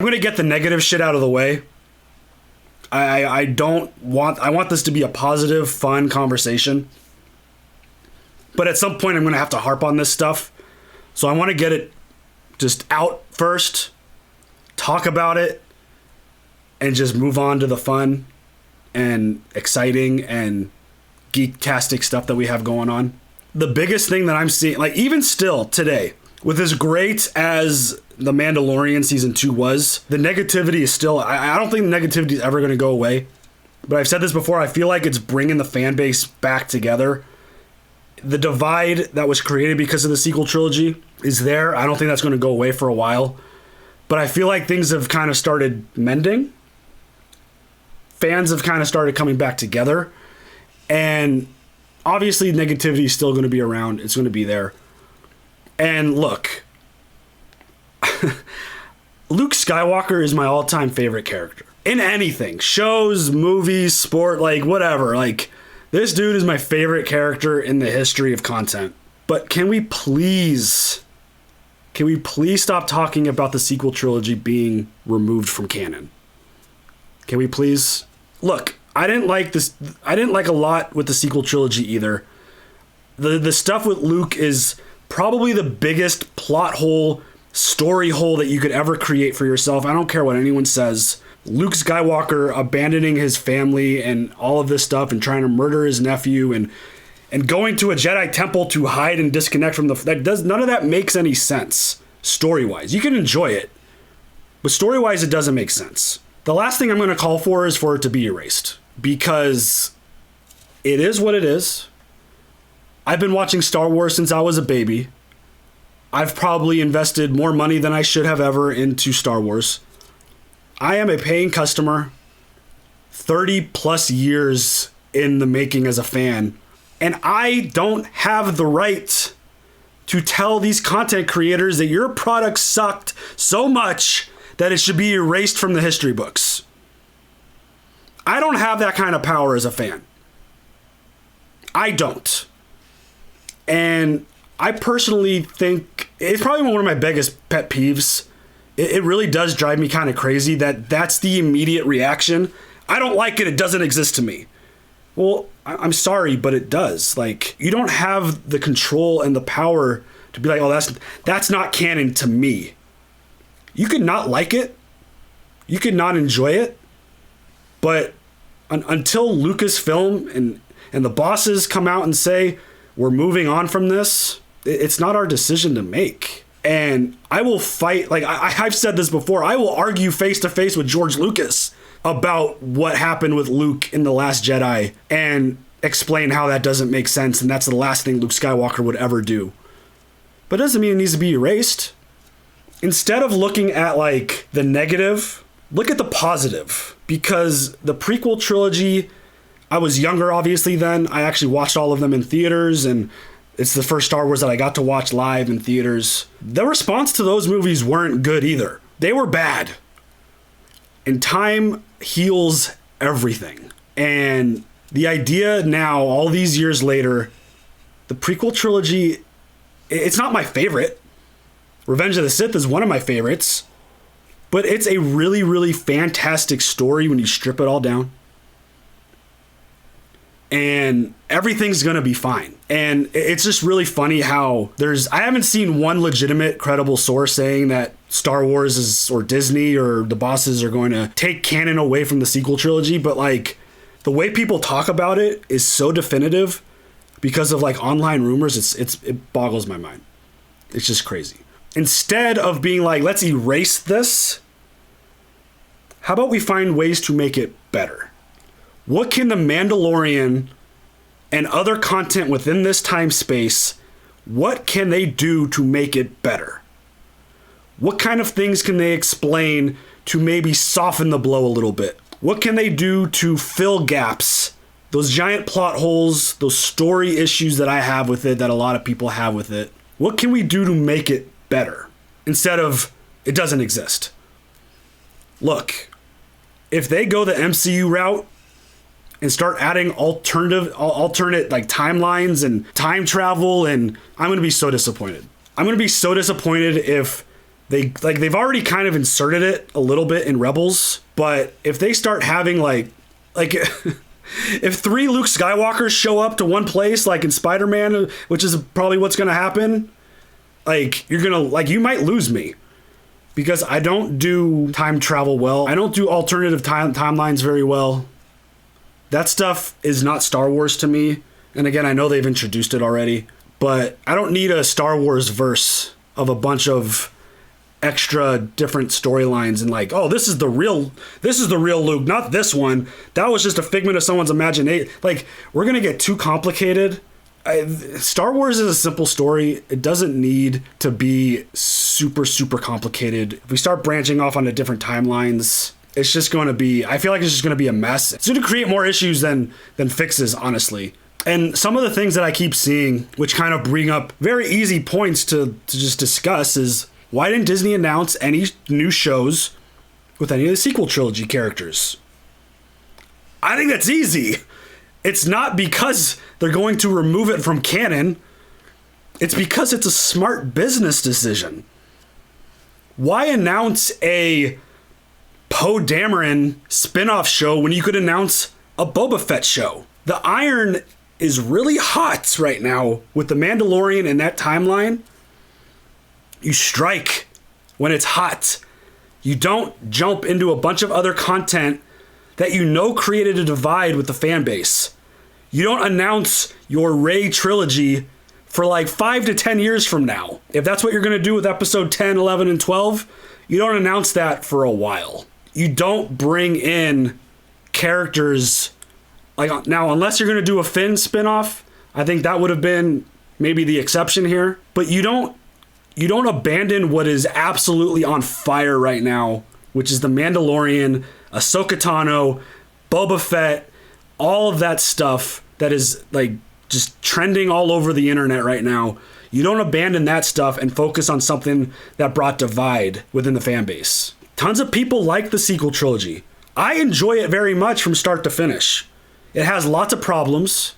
I'm going to get the negative shit out of the way. I want this to be a positive, fun conversation. But at some point, I'm going to have to harp on this stuff. So I want to get it just out first, talk about it, and just move on to the fun and exciting and geek-tastic stuff that we have going on. The biggest thing that I'm seeing, like even still today, with as great as The Mandalorian Season 2 was, the negativity is still, I don't think the negativity is ever going to go away. But I've said this before, I feel like it's bringing the fan base back together. The divide that was created because of the sequel trilogy is there. I don't think that's going to go away for a while. But I feel like things have kind of started mending. Fans have kind of started coming back together. And obviously negativity is still going to be around. It's going to be there. And look, Luke Skywalker is my all-time favorite character. In anything. Shows, movies, sport, like whatever. Like, this dude is my favorite character in the history of content. But can we please stop talking about the sequel trilogy being removed from canon? Can we please? Look, I didn't like a lot with the sequel trilogy either. The stuff with Luke is probably the biggest plot hole, story hole that you could ever create for yourself. I don't care what anyone says. Luke Skywalker abandoning his family and all of this stuff and trying to murder his nephew and going to a Jedi temple to hide and disconnect from none of that makes any sense story-wise. You can enjoy it, but story-wise it doesn't make sense. The last thing I'm going to call for is for it to be erased, because it is what it is. I've been watching Star Wars since I was a baby. I've probably invested more money than I should have ever into Star Wars. I am a paying customer, 30 plus years in the making as a fan, and I don't have the right to tell these content creators that your product sucked so much that it should be erased from the history books. I don't have that kind of power as a fan. I don't. And I personally think it's probably one of my biggest pet peeves. It really does drive me kind of crazy that that's the immediate reaction. I don't like it. It doesn't exist to me. Well, I'm sorry, but it does. Like, you don't have the control and the power to be like, oh, that's not canon to me. You could not like it. You could not enjoy it. But until Lucasfilm and the bosses come out and say, we're moving on from this, it's not our decision to make. And I will fight, like I've said this before, I will argue face to face with George Lucas about what happened with Luke in The Last Jedi and explain how that doesn't make sense and that's the last thing Luke Skywalker would ever do. But it doesn't mean it needs to be erased. Instead of looking at like the negative, look at the positive. Because the prequel trilogy, I was younger obviously then. I actually watched all of them in theaters, and it's the first Star Wars that I got to watch live in theaters. The response to those movies weren't good either. They were bad. And time heals everything. And the idea now, all these years later, the prequel trilogy, it's not my favorite. Revenge of the Sith is one of my favorites. But it's a really, really fantastic story when you strip it all down. And everything's going to be fine. And it's just really funny how I haven't seen one legitimate, credible source saying that Star Wars is, or Disney or the bosses are going to take canon away from the sequel trilogy. But like the way people talk about it is so definitive because of like online rumors. It boggles my mind. It's just crazy. Instead of being like, let's erase this, how about we find ways to make it better? What can The Mandalorian and other content within this time space, what can they do to make it better? What kind of things can they explain to maybe soften the blow a little bit? What can they do to fill gaps, those giant plot holes, those story issues that I have with it, that a lot of people have with it? What can we do to make it better instead of it doesn't exist? Look, if they go the MCU route and start adding alternate like timelines and time travel, and I'm going to be so disappointed. I'm going to be so disappointed if they've already kind of inserted it a little bit in Rebels, but if they start having like if 3 Luke Skywalkers show up to one place, like in Spider-Man, which is probably what's going to happen, like you might lose me, because I don't do time travel well. I don't do alternative timelines very well. That stuff is not Star Wars to me. And again, I know they've introduced it already, but I don't need a Star Wars verse of a bunch of extra different storylines and like, oh, this is the real Luke, not this one. That was just a figment of someone's imagination. Like, we're gonna get too complicated. Star Wars is a simple story. It doesn't need to be super, super complicated. If we start branching off onto different timelines, it's just going to be, I feel like it's just going to be a mess. It's going to create more issues than fixes, honestly. And some of the things that I keep seeing, which kind of bring up very easy points to just discuss, is why didn't Disney announce any new shows with any of the sequel trilogy characters? I think that's easy. It's not because they're going to remove it from canon. It's because it's a smart business decision. Why announce a Poe Dameron spin-off show when you could announce a Boba Fett show? The iron is really hot right now with The Mandalorian in that timeline. You strike when it's hot. You don't jump into a bunch of other content that you know created a divide with the fan base. You don't announce your Rey trilogy for like 5 to 10 years from now. If that's what you're going to do with episode 10, 11, and 12, you don't announce that for a while. You don't bring in characters like, now, unless you're going to do a Finn spinoff, I think that would have been maybe the exception here. But you don't abandon what is absolutely on fire right now, which is The Mandalorian, Ahsoka Tano, Boba Fett, all of that stuff that is like just trending all over the internet right now. You don't abandon that stuff and focus on something that brought divide within the fan base. Tons of people like the sequel trilogy. I enjoy it very much from start to finish. It has lots of problems.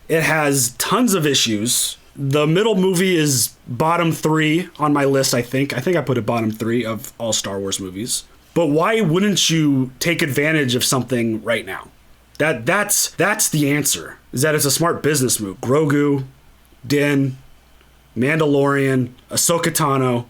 It has tons of issues. The middle movie is bottom 3 on my list, I think. I think I put it bottom 3 of all Star Wars movies. But why wouldn't you take advantage of something right now? That's the answer, is that it's a smart business move. Grogu, Din, Mandalorian, Ahsoka Tano,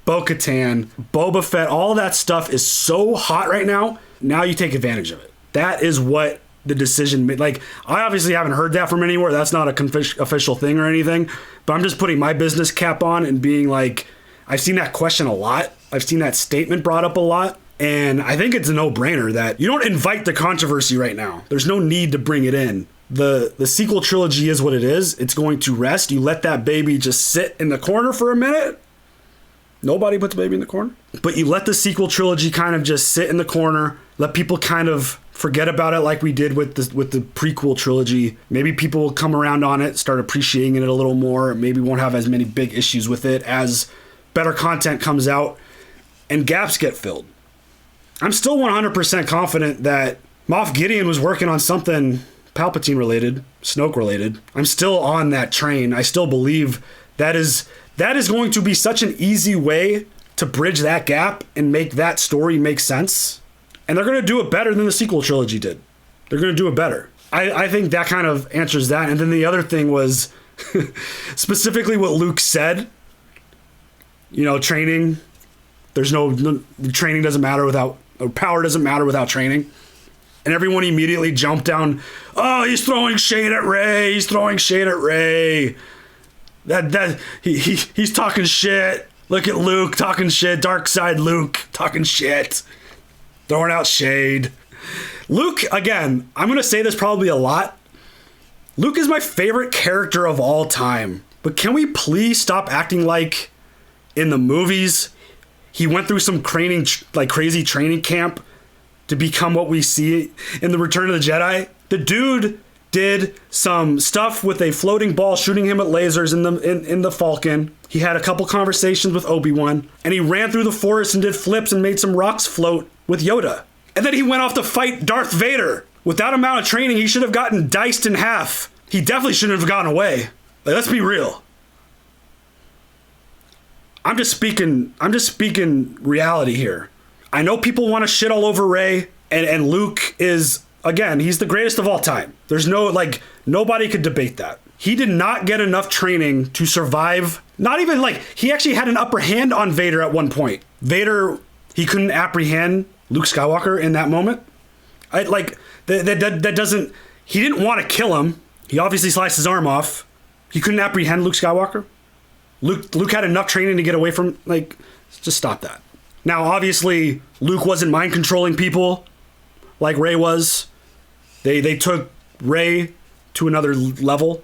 Bo-Katan, Boba Fett, all that stuff is so hot right now. Now you take advantage of it. That is what the decision made. Like, I obviously haven't heard that from anywhere. That's not a official thing or anything. But I'm just putting my business cap on and being like, I've seen that question a lot. I've seen that statement brought up a lot. And I think it's a no-brainer that you don't invite the controversy right now. There's no need to bring it in. The sequel trilogy is what it is. It's going to rest. You let that baby just sit in the corner for a minute. Nobody puts a baby in the corner. But you let the sequel trilogy kind of just sit in the corner. Let people kind of forget about it like we did with the prequel trilogy. Maybe people will come around on it, start appreciating it a little more. Maybe won't have as many big issues with it as better content comes out and gaps get filled. I'm still 100% confident that Moff Gideon was working on something Palpatine related, Snoke related. I'm still on that train. I still believe that is going to be such an easy way to bridge that gap and make that story make sense. And they're going to do it better than the sequel trilogy did. They're going to do it better. I think that kind of answers that. And then the other thing was specifically what Luke said. You know, training. Training doesn't matter without, or power doesn't matter without training. And everyone immediately jumped down. Oh, he's throwing shade at Rey. He's throwing shade at Rey. He's talking shit. Look at Luke talking shit. Dark side Luke talking shit. Throwing out shade. Luke, again, I'm going to say this probably a lot. Luke is my favorite character of all time. But can we please stop acting like in the movies he went through some crazy training camp to become what we see in the Return of the Jedi? The dude did some stuff with a floating ball shooting him at lasers in the Falcon. He had a couple conversations with Obi-Wan, and he ran through the forest and did flips and made some rocks float with Yoda. And then he went off to fight Darth Vader. With that amount of training, he should have gotten diced in half. He definitely shouldn't have gotten away. Like, let's be real. I'm just speaking reality here. I know people want to shit all over Rey, and Luke is, again, he's the greatest of all time. There's no, like, nobody could debate that. He did not get enough training to survive. Not even, like, he actually had an upper hand on Vader at one point. Vader, he couldn't apprehend Luke Skywalker in that moment. That doesn't, he didn't want to kill him. He obviously sliced his arm off. He couldn't apprehend Luke Skywalker. Luke had enough training to get away from, like, just stop that. Now, obviously, Luke wasn't mind controlling people like Rey was. They took Rey to another level.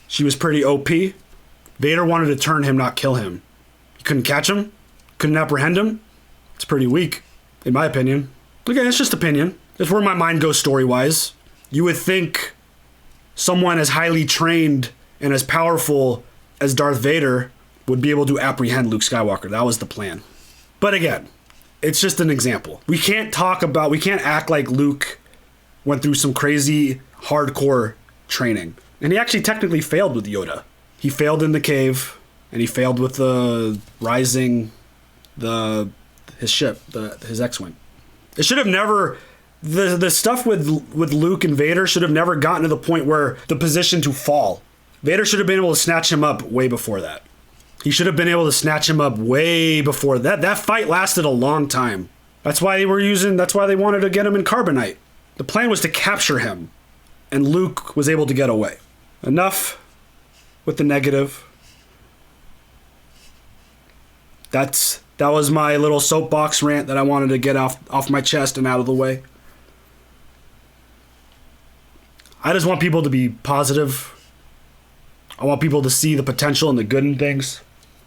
She was pretty OP. Vader wanted to turn him, not kill him. He couldn't catch him, couldn't apprehend him. It's pretty weak, in my opinion. Again, it's just opinion. It's where my mind goes story-wise. You would think someone as highly trained and as powerful as Darth Vader would be able to apprehend Luke Skywalker. That was the plan. But again, it's just an example. We can't act like Luke went through some crazy hardcore training. And he actually technically failed with Yoda. He failed in the cave, and he failed with the his ship, his X-Wing. It should have never, the stuff with Luke and Vader should have never gotten to the point where the position to fall. Vader should have been able to snatch him up way before that. He should have been able to snatch him up way before that. That fight lasted a long time. That's why they wanted to get him in carbonite. The plan was to capture him, and Luke was able to get away. Enough with the negative. That was my little soapbox rant that I wanted to get off my chest and out of the way. I just want people to be positive. I want people to see the potential and the good in things.